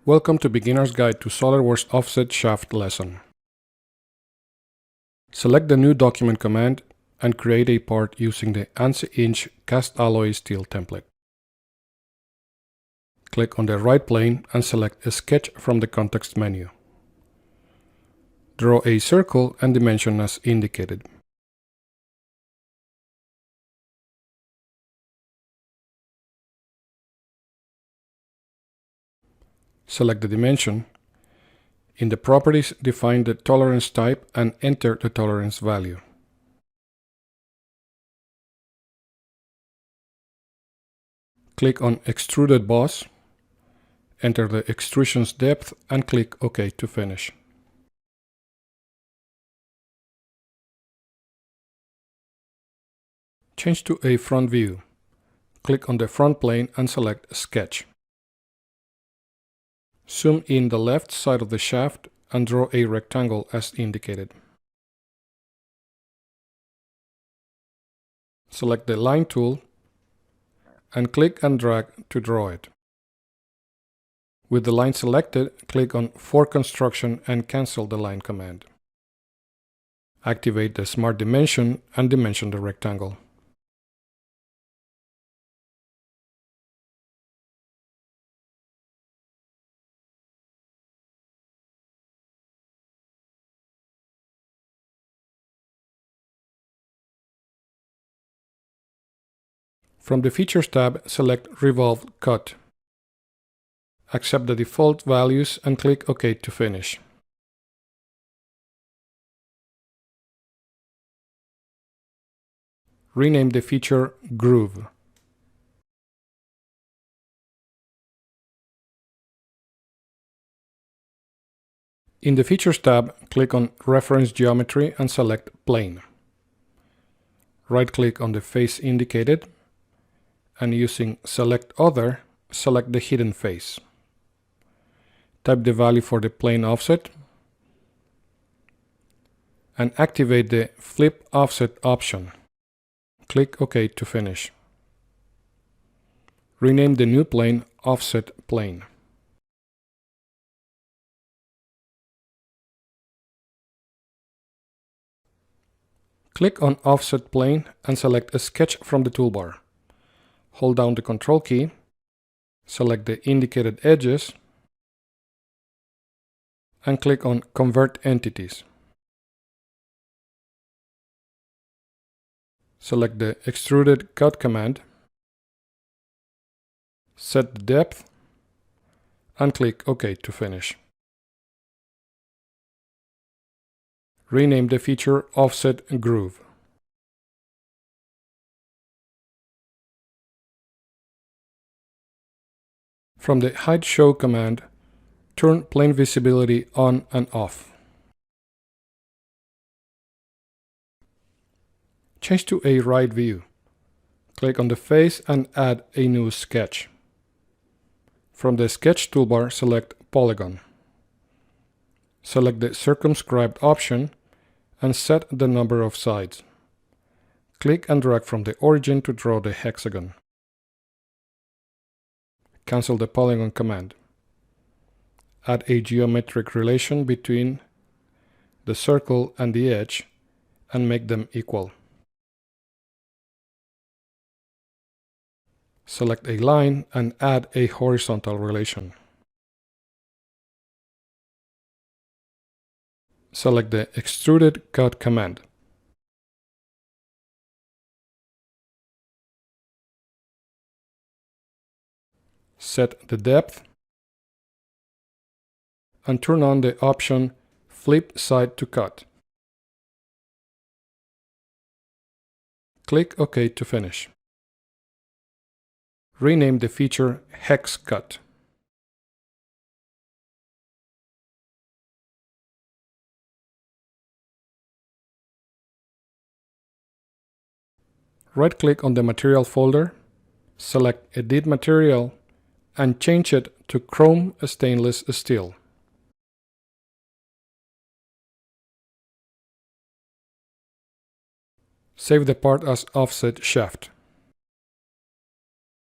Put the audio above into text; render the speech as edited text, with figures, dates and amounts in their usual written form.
Welcome to Beginner's Guide to SOLIDWORKS Offset Shaft lesson. Select the New Document command and create a part using the ANSI-inch cast alloy steel template. Click on the right plane and select a sketch from the context menu. Draw a circle and dimension as indicated. Select the dimension. In the properties, define the tolerance type and enter the tolerance value. Click on Extruded Boss, enter the extrusion's depth and click OK to finish. Change to a front view. Click on the front plane and select Sketch. Zoom in the left side of the shaft and draw a rectangle as indicated. Select the Line tool and click and drag to draw it. With the line selected, click on For Construction and cancel the line command. Activate the Smart Dimension and dimension the rectangle. From the Features tab, select Revolved Cut. Accept the default values and click OK to finish. Rename the feature Groove. In the Features tab, click on Reference Geometry and select Plane. Right-click on the face indicated, and using Select Other, select the hidden face. Type the value for the plane offset and activate the Flip Offset option. Click OK to finish. Rename the new plane Offset Plane. Click on Offset Plane and select a sketch from the toolbar. Hold down the Control key, select the indicated edges, and click on Convert Entities. Select the Extruded Cut command, set the depth, and click OK to finish. Rename the feature Offset Groove. From the Hide Show command, turn plane visibility on and off. Change to a right view. Click on the face and add a new sketch. From the Sketch toolbar, select Polygon. Select the Circumscribed option and set the number of sides. Click and drag from the origin to draw the hexagon. Cancel the Polygon command. Add a geometric relation between the circle and the edge and make them equal. Select a line and add a horizontal relation. Select the Extruded Cut command. Set the depth and turn on the option Flip Side to Cut. Click OK to finish. Rename the feature Hex Cut. Right-click on the material folder, select Edit Material, and change it to Chrome Stainless Steel. Save the part as Offset Shaft.